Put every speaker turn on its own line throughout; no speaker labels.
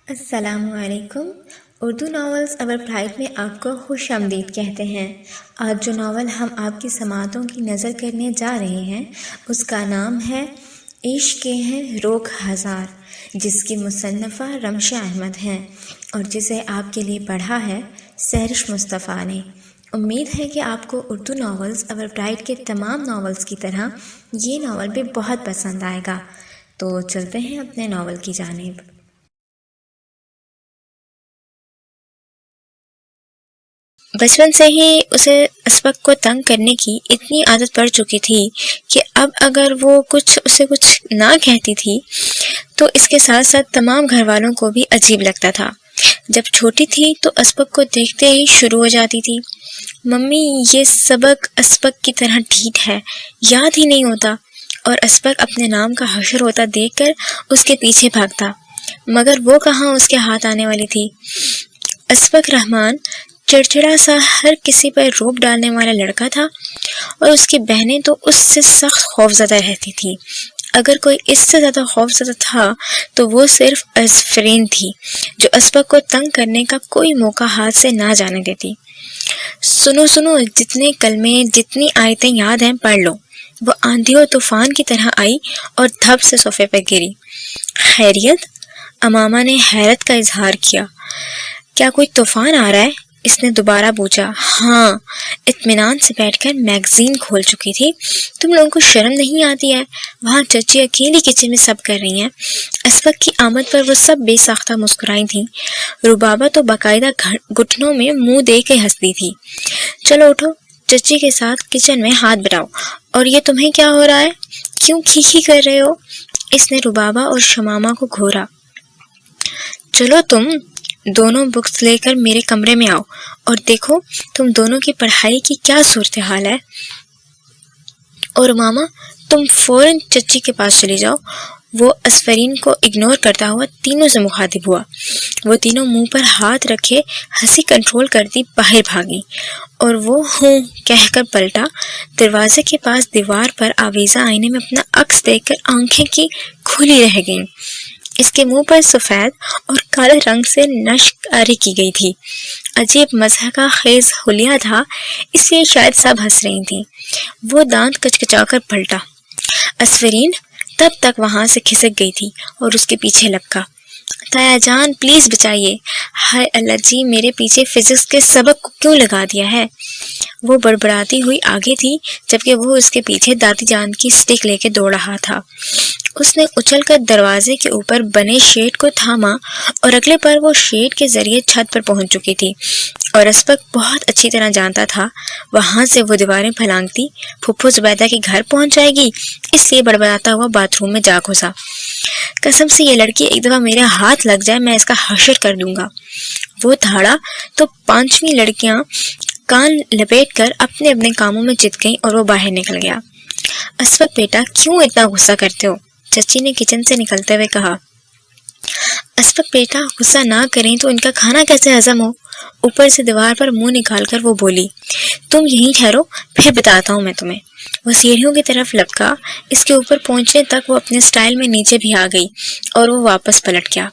السلام علیکم۔ Urdu novels over flight میں آپ کو خوش آمدید کہتے ہیں۔ آج جو ناول ہم آپ کی سماعتوں کی نظر کرنے جا رہے ہیں اس کا نام ہے عشق کے ہیں روگ ہزار، جس کی مصنفہ رمشہ احمد ہیں اور جسے آپ کے لیے پڑھا ہے سحرش مصطفیٰ نے۔ امید ہے کہ آپ کو اردو ناولز اوور فلائٹ کے تمام ناولز کی طرح یہ ناول بھی بہت پسند آئے گا۔ تو چلتے ہیں اپنے ناول کی جانب۔ بچپن سے ہی اسے اسبق کو تنگ کرنے کی اتنی عادت پڑ چکی تھی کہ اب اگر وہ اسے کچھ نہ کہتی تھی تو اس کے ساتھ ساتھ تمام گھر والوں کو بھی عجیب لگتا تھا۔ جب چھوٹی تھی تو اسبق کو دیکھتے ہی شروع ہو جاتی تھی، ممی یہ سبق اسبق کی طرح ڈھیٹ ہے، یاد ہی نہیں ہوتا، اور اسبق اپنے نام کا حشر ہوتا دیکھ کر اس کے پیچھے بھاگتا، مگر وہ کہاں اس کے ہاتھ آنے والی تھی۔ اسبق رحمان چڑچڑا سا ہر کسی پر روب ڈالنے والا لڑکا تھا اور اس کی بہنیں تو اس سے سخت خوفزدہ رہتی تھی۔ اگر کوئی اس سے زیادہ خوفزدہ تھا تو وہ صرف آفرین تھی، جو اسبق کو تنگ کرنے کا کوئی موقع ہاتھ سے نہ جانے دیتی۔ سنو جتنے کلمے جتنی آیتیں یاد ہیں پڑھ لو۔ وہ آندھی و طوفان کی طرح آئی اور دھب سے صوفے پر گری۔ خیریت؟ امامہ نے حیرت کا اظہار کیا۔ کیا کوئی طوفان آ رہا ہے؟ اس نے دوبارہ پوچھا۔ ہاں، اطمینان سے بیٹھ کر میگزین کھول چکی تھی۔ تم لوگوں کو شرم نہیں آتی ہے؟ وہاں چچی اکیلی کچن میں سب کر رہی ہیں۔ اسبق کی آمد پر وہ سب بے ساختہ مسکرائی تھیں۔ ربابہ تو باقاعدہ گھٹنوں میں منہ دے کے ہنستی تھی۔ چلو اٹھو، چچی کے ساتھ کچن میں ہاتھ بٹاؤ۔ اور یہ تمہیں کیا ہو رہا ہے؟ کیوں کھی کر رہے ہو؟ اس نے ربابہ اور شمامہ کو گھورا۔ چلو تم دونوں بکس لے کر میرے کمرے میں آؤ اور دیکھو تم دونوں کی پڑھائی کی کیا صورتحال ہے۔ اور ماما تم فوراً چچی کے پاس چلی جاؤ۔ وہ اسفرین کو اگنور کرتا ہوا تینوں سے مخاطب ہوا۔ وہ تینوں منہ پر ہاتھ رکھے ہنسی کنٹرول کرتی باہر بھاگی اور وہ ہوں کہہ کر پلٹا۔ دروازے کے پاس دیوار پر آویزہ آئینے میں اپنا عکس دیکھ کر آنکھیں کی کھلی رہ گئیں۔ اس کے منہ پر سفید اور کالے رنگ سے نشق آری کی گئی تھی۔ عجیب مزہ کا خیز حلیہ تھا، اس لیے شاید سب ہنس رہی تھیں۔ وہ دانت کچکچا کر پلٹا۔ اسفرین تب تک وہاں سے کھسک گئی تھی اور اس کے پیچھے لپکا۔ تایا جان پلیز بچائیے۔ ہائے اللہ جی، میرے پیچھے فزکس کے سبق کو کیوں لگا دیا ہے؟ وہ بڑبڑاتی ہوئی آگے تھی جبکہ وہ اس کے پیچھے دادی جان کی سٹک لے کے دوڑ رہا تھا۔ اس نے اچھل کر دروازے کے اوپر بنے شیڈ کو تھاما اور اگلے پر وہ شیڈ کے ذریعے چھت پر پہنچ چکی تھی اور اسبق بہت اچھی طرح جانتا تھا وہاں سے وہ دیواریں پھلانگتی پھپھو زبیدہ کے گھر پہنچ جائے گی، اس لیے بڑبڑاتا ہوا باتھ روم میں جا گھسا۔ قسم سے یہ لڑکی ایک دفعہ میرے ہاتھ لگ جائے میں اس کا حشر کر دوں گا۔ وہ دھاڑا تو 5ویں لڑکیاں کان لپیٹ کر اپنے اپنے کاموں میں چت گئیں اور وہ باہر نکل گیا۔ اسبق بیٹا کیوں اتنا غصہ کرتے ہو؟ چچی نے کچن سے نکلتے ہوئے کہا۔ اسبق بیٹا غصہ نہ کریں تو ان کا کھانا کیسے ہضم ہو؟ اوپر سے دیوار پر منہ نکال کر وہ بولی۔ تم یہیں ٹھہرو، پھر بتاتا ہوں میں تمہیں۔ وہ سیڑھیوں کی طرف لپکا۔ اس کے اوپر پہنچنے تک وہ اپنے سٹائل میں نیچے بھی آ گئی اور وہ واپس پلٹ گیا۔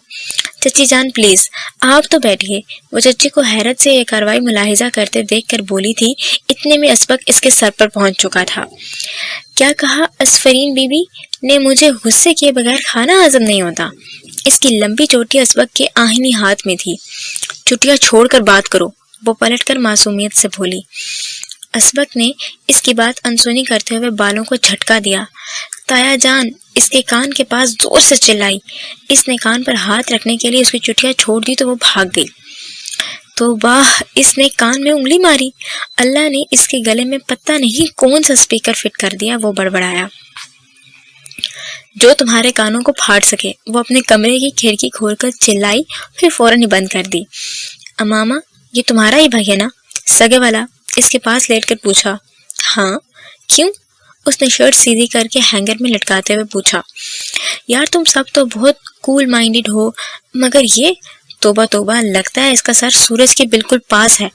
چچی جان پلیز آپ تو بیٹھیے۔ وہ چچی کو حیرت سے یہ کاروائی ملاحظہ کرتے دیکھ کر بولی تھی، اتنے میں اسبق اس کے سر پر پہنچ چکا تھا۔ کیا کہا اسفرین بی بی نے؟ مجھے غصے کیے بغیر کھانا ہضم نہیں ہوتا۔ اس کی لمبی چوٹی اسبق کے آہنی ہاتھ میں تھی۔ چٹیاں چھوڑ کر بات کرو، وہ پلٹ کر معصومیت سے بولی۔ اسبق نے اس کی بات انسنی کرتے ہوئے بالوں کو جھٹکا دیا۔ تایا جان اس کے کان کے پاس زور سے چلائی۔ اس نے کان پر ہاتھ رکھنے کے لیے اس کی چٹیاں چھوڑ دی تو وہ بھاگ گئی۔ تو واہ، اس نے کان میں انگلی ماری۔ اللہ نے اس کے گلے میں پتہ نہیں کون سا اسپیکر فٹ کر دیا۔ وہ بڑبڑایا۔ جو تمہارے کانوں کو پھاڑ سکے۔ وہ اپنے کمرے کی کھڑکی کھول کر چلائی، پھر فوراً ہی بند کر دی۔ امامہ یہ تمہارا ہی بھائی ہے نا؟ سگے والا اس کے پاس لیٹ کر پوچھا۔ ہاں، کیوں؟ اس نے شرٹ سیدھی کر کے ہینگر میں لٹکاتے ہوئے پوچھا۔ یار تم سب تو بہت کول مائنڈڈ ہو، مگر یہ توبہ توبہ، لگتا ہے اس کا سر سورج کے بالکل پاس ہے۔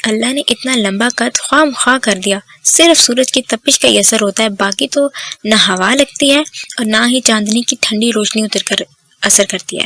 اللہ نے اتنا لمبا قد خواہ مخواہ کر دیا۔ صرف سورج کی تپش کا ہی اثر ہوتا ہے، باقی تو نہ ہوا لگتی ہے اور نہ ہی چاندنی کی ٹھنڈی روشنی اتر کر اثر کرتی ہے۔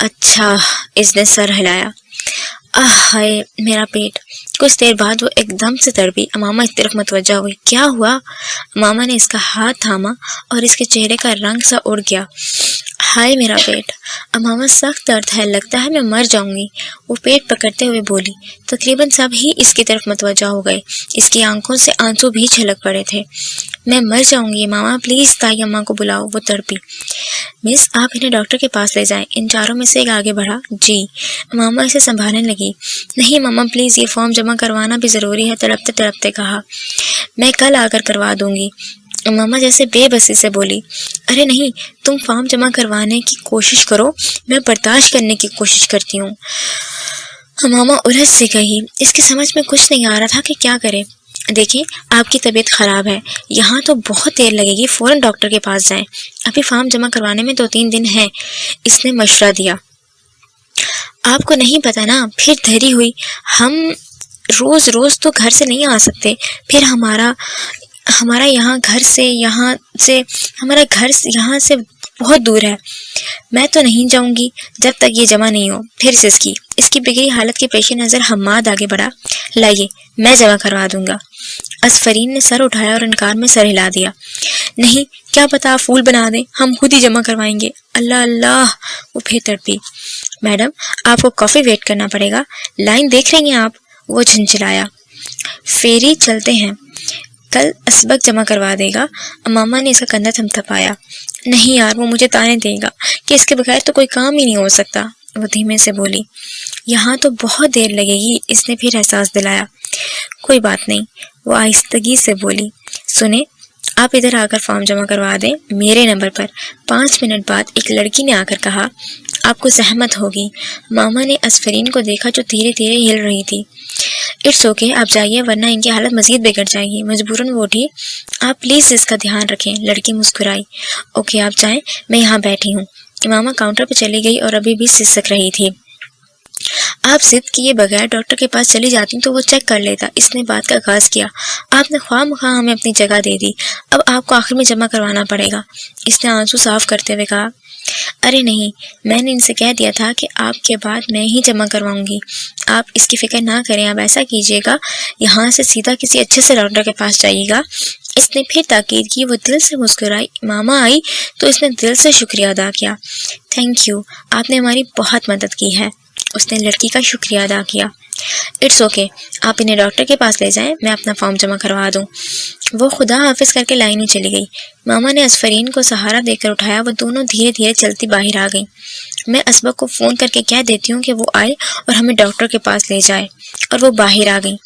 اچھا، اس نے سر ہلایا۔ ہائے میرا پیٹ۔ کچھ دیر بعد وہ ایک دم سے تڑپی۔ امامہ اس طرف متوجہ ہوئی۔ کیا ہوا؟ امامہ نے اس کا ہاتھ تھاما اور اس کے چہرے کا رنگ سا اڑ گیا۔ ہائے میرا پیٹ۔ امامہ سخت درد ہے، لگتا ہے میں مر جاؤں گی، وہ پیٹ پکڑتے ہوئے بولی۔ تقریباً سب ہی اس کی طرف متوجہ ہو گئے۔ اس کی آنکھوں سے آنسو بھی چھلک پڑے تھے۔ میں مر جاؤں گی ماما، پلیز تائی اماں کو بلاؤ، وہ تڑپی۔ مس آپ انہیں ڈاکٹر کے پاس لے جائیں۔ ان چاروں میں سے ایک آگے بڑھا۔ جی۔ ماما اسے سنبھالنے لگی۔ نہیں ماما پلیز، یہ فارم جمع کروانا بھی ضروری ہے، تڑپتے تڑپتے کہا۔ میں کل آ کر کروا دوں گی، ماما جیسے بے بسی سے بولی۔ ارے نہیں، تم فارم جمع کروانے کی کوشش کرو، میں برداشت کرنے کی کوشش کرتی ہوں، ماما الجھ سے کہی۔ اس کی سمجھ میں کچھ نہیں آ رہا تھا کہ کیا کرے۔ دیکھیں آپ کی طبیعت خراب ہے، یہاں تو بہت دیر لگے گی، فوراً ڈاکٹر کے پاس جائیں، ابھی فارم جمع کروانے میں 2-3 دن ہیں، اس نے مشورہ دیا۔ آپ کو نہیں پتا نا، پھر دھری ہوئی، ہم روز روز تو گھر سے نہیں آ سکتے، پھر ہمارا یہاں گھر سے بہت دور ہے، میں تو نہیں جاؤں گی جب تک یہ جمع نہیں ہو۔ پھر سے اس کی بگڑی حالت کے پیش نظر حماد آگے بڑھا۔ لائیے میں جمع کروا دوں گا۔ اصفرین نے سر اٹھایا اور انکار میں سر ہلا دیا۔ نہیں، کیا پتا آپ پھول بنا دیں، ہم خود ہی جمع کروائیں گے۔ اللہ اللہ، وہ پھر تڑپی۔ میڈم آپ کو کافی ویٹ کرنا پڑے گا، لائن دیکھ رہی ہیں آپ، وہ جھنجھلایا۔ فیری چلتے ہیں، کل اسبق جمع کروا دے گا۔ امامہ نے اس کا کندھا تھمتھپایا۔ نہیں یار، وہ مجھے تانے دے گا کہ اس کے بغیر تو کوئی کام ہی نہیں ہو سکتا، وہ دھیمے سے بولی۔ یہاں تو بہت دیر لگے گی، اس نے پھر احساس دلایا۔ کوئی بات نہیں، وہ آہستگی سے بولی۔ سنیں، آپ ادھر آ کر فارم جمع کروا دیں میرے نمبر پر۔ 5 منٹ بعد ایک لڑکی نے آ کر کہا، آپ کو زحمت ہوگی۔ ماما نے اصفرین کو دیکھا جو دھیرے دھیرے ہل رہی تھی۔ اٹس اوکے، آپ جائیے ورنہ ان کی حالت مزید بگڑ جائے گی۔ مجبوراً وہ اٹھی۔ آپ پلیز اس کا دھیان رکھیں، لڑکی مسکرائی۔ اوکے آپ جائیں، میں یہاں بیٹھی ہوں۔ امامہ کاؤنٹر پہ چلی گئی اور ابھی بھی سسک رہی تھی۔ آپ ضد کیے بغیر ڈاکٹر کے پاس چلی جاتی تو وہ چیک کر لیتا، اس نے بات کا آغاز کیا۔ آپ نے خواہ مخواہ ہمیں اپنی جگہ دے دی، اب آپ کو آخر میں جمع کروانا پڑے گا، اس نے آنسو صاف کرتے ہوئے کہا۔ ارے نہیں، میں نے ان سے کہہ دیا تھا کہ آپ کے بعد میں ہی جمع کرواؤں گی، آپ اس کی فکر نہ کریں۔ آپ ایسا کیجیے گا، یہاں سے سیدھا کسی اچھے سے ڈاکٹر کے پاس جائیے گا، اس نے پھر تاکید کی۔ وہ دل سے مسکرائی۔ ماما آئی تو اس نے دل سے شکریہ ادا کیا۔ تھینک یو، آپ نے ہماری بہت مدد کی ہے، اس نے لڑکی کا شکریہ ادا کیا۔ اٹس اوکے، آپ انہیں ڈاکٹر کے پاس لے جائیں، میں اپنا فارم جمع کروا دوں۔ وہ خدا حافظ کر کے لائن میں چلی گئی۔ ماما نے اصفرین کو سہارا دے کر اٹھایا۔ وہ دونوں دھیرے دھیرے چلتی باہر آ گئیں۔ میں اسبق کو فون کر کے کہہ دیتی ہوں کہ وہ آئے اور ہمیں ڈاکٹر کے پاس لے جائے، اور وہ باہر آ گئیں۔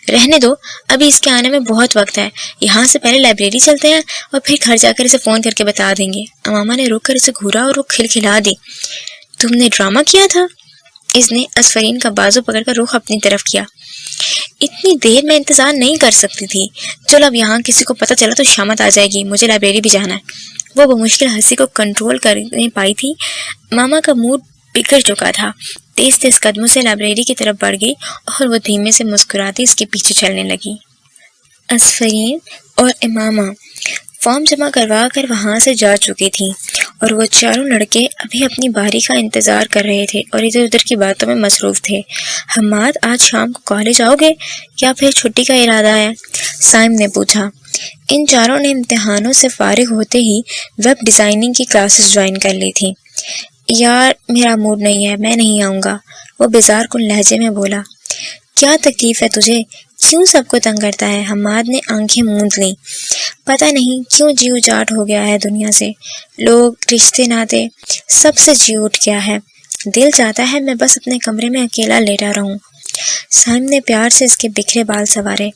رہنے دو، ابھی اس کے آنے میں بہت وقت ہے، یہاں سے پہلے لائبریری چلتے ہیں اور پھر گھر جا کر اسے فون کر کے بتا دیں گے۔ امامہ نے رک کر اسے گھورا اور وہ کھلکھلا دی۔ تم نے ڈرامہ کیا تھا؟ اس نے اصفرین کا بازو پکڑ کر رخ اپنی طرف کیا۔ اتنی دیر میں انتظار نہیں کر سکتی تھی، چلو اب یہاں کسی کو پتہ چلا تو شامت آ جائے گی، مجھے لائبریری بھی جانا ہے۔ وہ بمشکل ہنسی کو کنٹرول کرنے پائی تھی۔ ماما کا موڈ بگڑ چکا تھا، تیز تیز قدموں سے لائبریری کی طرف بڑھ گئی اور وہ دھیمے سے مسکراتی اس کے پیچھے چلنے لگی۔ اصفرین اور امامہ فارم جمع کروا کر وہاں سے جا چکی تھیں اور وہ چاروں لڑکے ابھی اپنی باری کا انتظار کر رہے تھے اور ادھر ادھر کی باتوں میں مصروف تھے۔ حماد آج شام کو کالج آؤ گے یا پھر چھٹی کا ارادہ ہے؟ سائم نے پوچھا۔ ان چاروں نے امتحانوں سے فارغ ہوتے ہی ویب ڈیزائننگ کی کلاسز جوائن کر لی تھی۔ یار میرا موڈ نہیں ہے، میں نہیں آؤں گا، وہ بیزار کن لہجے میں بولا۔ کیا تکلیف ہے تجھے؟ کیوں سب کو تنگ کرتا ہے؟ حماد نے آنکھیں موند لیں۔ پتہ نہیں کیوں جی اجاٹ ہو گیا ہے دنیا سے، لوگ، رشتے ناتے، سب سے جی اٹھ گیا ہے، دل چاہتا ہے میں بس اپنے کمرے میں اکیلا لیٹا رہوں۔ سائم نے پیار سے اس کے بکھرے بال سنوارے۔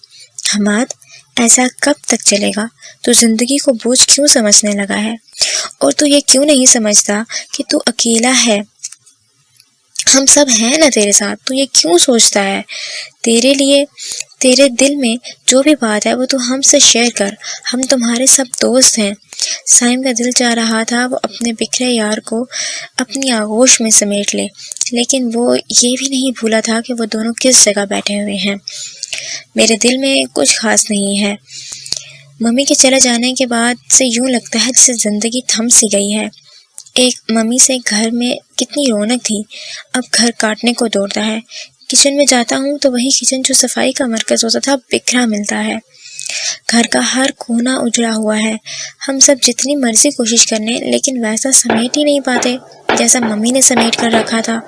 حماد ایسا کب تک چلے گا؟ تو زندگی کو بوجھ کیوں سمجھنے لگا ہے؟ اور تو یہ کیوں نہیں سمجھتا کہ تو اکیلا ہے؟ ہم سب ہیں نا تیرے ساتھ، تو یہ کیوں سوچتا ہے؟ تیرے لیے تیرے دل میں جو بھی بات ہے وہ تو ہم سے شیئر کر، ہم تمہارے سب دوست ہیں۔ سائم کا دل چاہ رہا تھا وہ اپنے بکھرے یار کو اپنی آغوش میں سمیٹ لے، لیکن وہ یہ بھی نہیں بھولا تھا کہ وہ دونوں کس جگہ بیٹھے ہوئے ہیں۔ میرے دل میں کچھ خاص نہیں ہے، ممی کے چلے جانے کے بعد سے یوں لگتا ہے جیسے زندگی تھم سی گئی ہے۔ ایک ممی سے گھر میں کتنی رونق تھی، اب گھر کاٹنے کو دوڑتا ہے۔ کچن میں جاتا ہوں تو وہی کچن جو صفائی کا مرکز ہوتا تھا بکھرا ملتا ہے۔ گھر کا ہر کونا اجڑا ہوا ہے۔ ہم سب جتنی مرضی کوشش کرنے لیکن ویسا سمیٹ ہی نہیں پاتے جیسا ممی نے سمیٹ کر رکھا تھا۔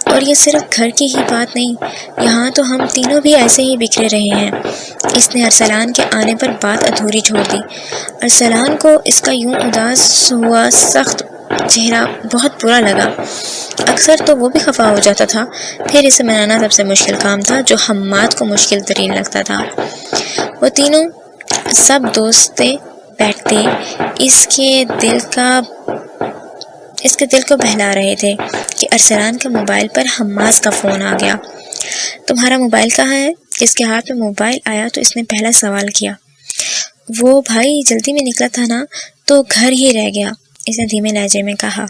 اور یہ صرف گھر کی ہی بات نہیں، یہاں تو ہم تینوں بھی ایسے ہی بکھرے رہے ہیں۔ اس نے ارسلان کے آنے پر بات ادھوری چھوڑ دی۔ ارسلان کو اس کا یوں اداس ہوا سخت چہرہ بہت برا لگا۔ اکثر تو وہ بھی خفا ہو جاتا تھا، پھر اسے منانا سب سے مشکل کام تھا جو حماد کو مشکل ترین لگتا تھا۔ وہ تینوں سب دوستے بیٹھتے اس کے دل کو بہلا رہے تھے کہ ارسلان کے موبائل پر حماد کا فون آ گیا۔ تمہارا موبائل کہاں ہے؟ اس کے ہاتھ میں موبائل آیا تو اس نے پہلا سوال کیا۔ وہ بھائی جلدی میں نکلا تھا نا تو گھر ہی رہ گیا، اس نے دھیمے لہجے میں کہا۔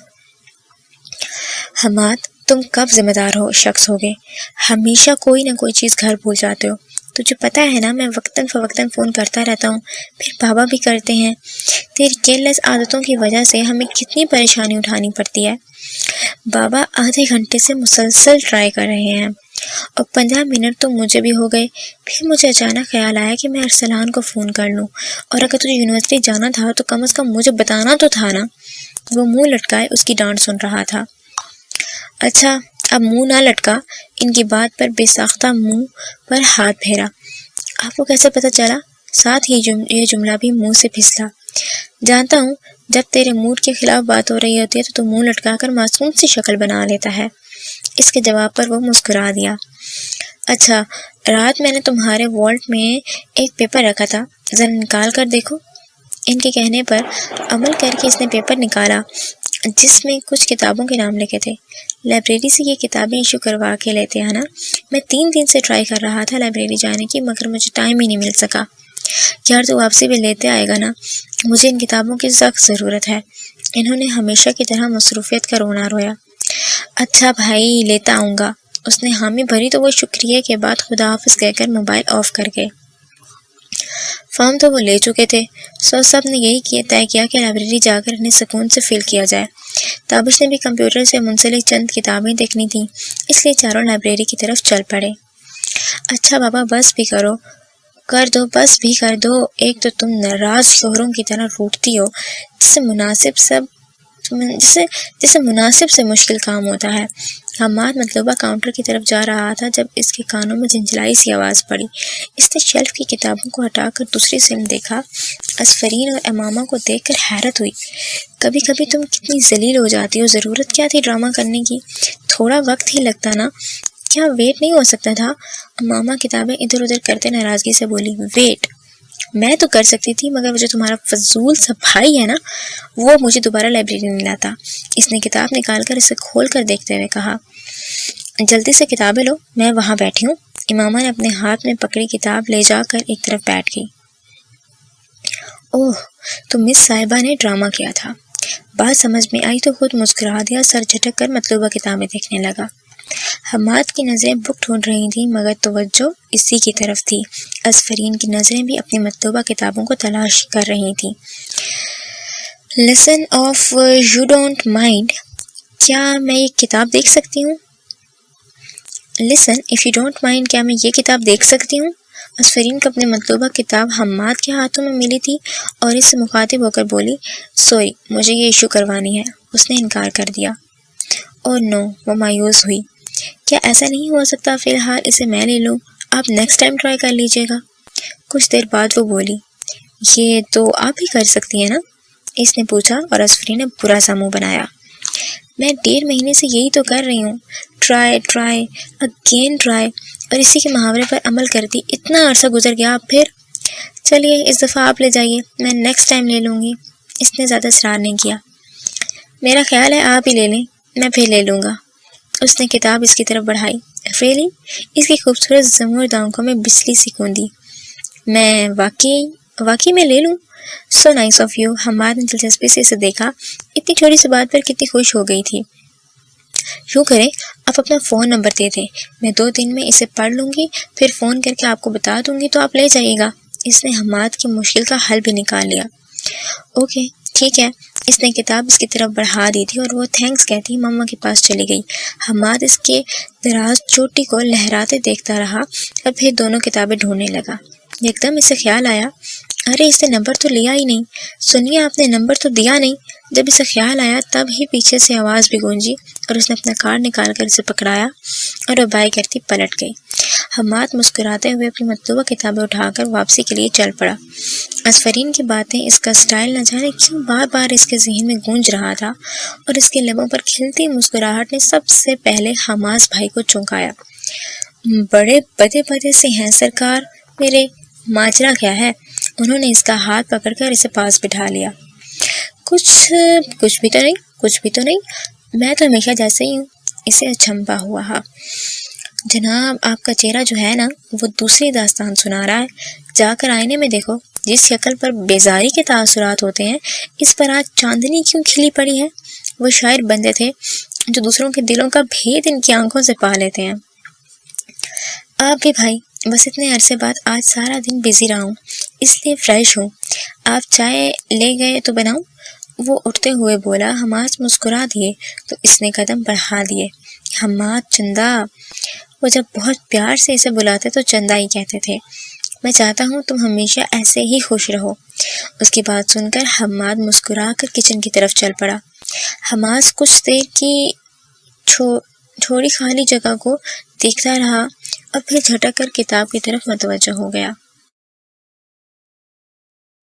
حماد تم کب ذمہ دار شخص ہو گے؟ ہمیشہ کوئی نہ کوئی چیز گھر بھول جاتے ہو۔ تجھے پتا ہے نا میں وقتاً فوقتاً فون کرتا رہتا ہوں، پھر بابا بھی کرتے ہیں۔ تیری کیئرلیس عادتوں کی وجہ سے ہمیں کتنی پریشانی اٹھانی پڑتی ہے۔ بابا آدھے گھنٹے سے مسلسل ٹرائی کر رہے ہیں اور 15 منٹ تو مجھے بھی ہو گئے۔ پھر مجھے اچانک خیال آیا کہ میں ارسلان کو فون کر لوں، اور اگر تجھے یونیورسٹی جانا تھا تو کم از کم مجھے بتانا تو تھا نا۔ وہ منہ لٹکائے اس کی ڈانٹ سن رہا تھا۔ اچھا اب منہ نہ لٹکا، ان کی بات پر بے ساختہ منہ پر ہاتھ پھیرا۔ آپ کو کیسے پتہ چلا؟ ساتھ ہی یہ جملہ بھی منہ سے پھسلا۔ جانتا ہوں جب تیرے موڈ کے خلاف بات ہو رہی ہوتی ہے تو منہ لٹکا کر معصوم سی شکل بنا لیتا ہے۔ اس کے جواب پر وہ مسکرا دیا۔ اچھا رات میں نے تمہارے والٹ میں ایک پیپر رکھا تھا، ذرا نکال کر دیکھو۔ ان کے کہنے پر عمل کر کے اس نے پیپر نکالا جس میں کچھ کتابوں کے نام لکھے تھے۔ لائبریری سے یہ کتابیں ایشو کروا کے لیتے ہیں نا؟ میں 3 دن سے ٹرائی کر رہا تھا لائبریری جانے کی، مگر مجھے ٹائم ہی نہیں مل سکا۔ یار تو واپسی بھی لیتے آئے گا نا؟ مجھے ان کتابوں کی سخت ضرورت ہے۔ انہوں نے ہمیشہ کی طرح مصروفیت کا رونا رویا۔ اچھا بھائی لیتا آؤں گا۔ اس نے حامی بھری تو وہ شکریہ کے بعد خدا حافظ کہہ کر موبائل آف کر گئے۔ فارم تو وہ لے چکے تھے، سو سب نے یہی طے کیا کہ لائبریری جا کر انہیں سکون سے فل کیا جائے۔ تابش نے بھی کمپیوٹر سے منسلک چند کتابیں دیکھنی تھیں، اس لیے چاروں لائبریری کی طرف چل پڑے۔ اچھا بابا بس بھی بس بھی کر دو۔ ایک تو تم ناراض شوہروں کی طرح روٹتی ہو جسے مناسب سے مشکل کام ہوتا ہے۔ حماد مطلوبہ کاؤنٹر کی طرف جا رہا تھا جب اس کے کانوں میں جھنجھلائی سی آواز پڑی۔ اس نے شیلف کی کتابوں کو ہٹا کر دوسری سلم دیکھا۔ اسفرین اور امامہ کو دیکھ کر حیرت ہوئی۔ کبھی کبھی تم کتنی ذلیل ہو جاتی ہو، ضرورت کیا تھی ڈرامہ کرنے کی؟ تھوڑا وقت ہی لگتا نا، کیا ویٹ نہیں ہو سکتا تھا؟ امامہ کتابیں ادھر ادھر کرتے ناراضگی سے بولی۔ ویٹ میں تو کر سکتی تھی، مگر وہ جو تمہارا فضول سا بھائی ہے نا، وہ مجھے دوبارہ لائبریری نہیں لاتا۔ اس نے کتاب نکال کر اسے کھول کر دیکھتے ہوئے کہا۔ جلدی سے کتابیں لو، میں وہاں بیٹھی ہوں۔ امامہ نے اپنے ہاتھ میں پکڑی کتاب لے جا کر ایک طرف بیٹھ گئی۔ اوہ تو مس صاحبہ نے ڈرامہ کیا تھا۔ بات سمجھ میں آئی تو خود مسکرا دیا، سر جھٹک کر مطلوبہ کتابیں دیکھنے لگا۔ حماد کی نظریں بک ڈھونڈ رہی تھیں مگر توجہ اسی کی طرف تھی۔ اسفرین کی نظریں بھی اپنی مطلوبہ کتابوں کو تلاش کر رہی تھیں۔ Lesson of you don't mind, کیا میں یہ کتاب دیکھ سکتی ہوں؟ Lesson if you don't mind, کیا میں یہ کتاب دیکھ سکتی ہوں؟ اسفرین کو اپنے مطلوبہ کتاب حماد کے ہاتھوں میں ملی تھی اور اس سے مخاطب ہو کر بولی، سوری مجھے یہ ایشو کروانی ہے۔ اس نے انکار کر دیا۔ او نو، وہ مایوس ہوئی۔ کیا ایسا نہیں ہو سکتا فی الحال اسے میں لے لوں؟ آپ نیکسٹ ٹائم ٹرائی کر لیجیے گا۔ کچھ دیر بعد وہ بولی، یہ تو آپ ہی کر سکتی ہیں نا؟ اس نے پوچھا اور اسفرین نے برا سا منہ بنایا۔ میں 1.5 مہینے سے یہی تو کر رہی ہوں، ٹرائی اگین ٹرائی، اور اسی کے محاورے پر عمل کرتی اتنا عرصہ گزر گیا۔ اب پھر چلیے اس دفعہ آپ لے جائیے، میں نیکسٹ ٹائم لے لوں گی۔ اس نے زیادہ اصرار نہیں کیا۔ میرا خیال ہے آپ ہی لے لیں، میں پھر لے لوں گا۔ اس نے کتاب اس کی طرف بڑھائی۔ ریلی؟ اس کی خوبصورت زمرد آنکھوں میں بجلی سی کوندی۔ میں واقعی میں لے لوں؟ So nice of you. Hammad نے دلچسپی سے اسے دیکھا، اتنی چھوٹی سی بات پر کتنی خوش ہو گئی تھی۔ یوں کریں آپ اپنا فون نمبر دے دیں، میں 2 دن میں اسے پڑھ لوں گی، پھر فون کر کے آپ کو بتا دوں گی تو آپ لے جائیے گا۔ اس نے حماد کی مشکل کا حل بھی نکال لیا۔ اوکے ٹھیک ہے۔ اس نے کتاب اس کی طرف بڑھا دی تھی اور وہ تھینکس کہتی مما کے پاس چلی گئی۔ حماد اس کے دراز چوٹی کو لہراتے دیکھتا رہا اور پھر دونوں کتابیں ڈھونڈنے لگا۔ ایک دم اسے خیال آیا، ارے اس نے نمبر تو لیا ہی نہیں، سنیے آپ نے نمبر تو دیا نہیں۔ جب اسے خیال آیا تب ہی پیچھے سے آواز بھی گونجی اور اس نے اپنا کارڈ نکال کر اسے پکڑایا اور وہ بائی کرتی پلٹ گئی۔ حماد مسکراتے ہوئے اپنی مطلوبہ کتابیں اٹھا کر واپسی کے لیے چل پڑا۔ اسفرین کی باتیں، اس کا سٹائل نہ جانے کیوں بار بار اس کے ذہن میں گونج رہا تھا اور اس کے لبوں پر کھلتی مسکراہٹ نے سب سے پہلے حماس بھائی کو چونکایا۔ بڑے بدے بدے سے ہیں سرکار میرے، ماجرا کیا ہے؟ انہوں نے اس کا ہاتھ پکڑ کر اسے پاس بٹھا لیا۔ کچھ بھی تو نہیں، میں تو ہمیشہ جیسے ہی ہوں، اسے اچھمبا ہوا۔ جناب آپ کا چہرہ جو ہے نا وہ دوسری داستان سنا رہا ہے، جا کر آئینے میں دیکھو، جس شکل پر بیزاری کے تاثرات ہوتے ہیں اس پر آج چاندنی کیوں کھلی پڑی ہے۔ وہ شاعر بندے تھے جو دوسروں کے دلوں کا بھید ان کی آنکھوں سے پا لیتے ہیں۔ آپ بھی بھائی، بس اتنے عرصے بعد آج سارا دن بزی رہا ہوں اس لیے فریش ہوں، آپ چائے لے گئے تو بناؤں؟ وہ اٹھتے ہوئے بولا۔ حماد مسکرا دیے تو اس نے قدم بڑھا دیے۔ حماد چندا، وہ جب بہت پیار سے اسے بلاتے تو چندا ہی کہتے تھے۔ میں چاہتا ہوں تم ہمیشہ ایسے ہی خوش رہو۔ اس کی بات سن کر حماد مسکرا کر کچن کی طرف چل پڑا۔ حماد کچھ دیر کی چھوڑی خالی جگہ کو دیکھتا رہا اور پھر جھٹک کر کتاب کی طرف متوجہ ہو گیا۔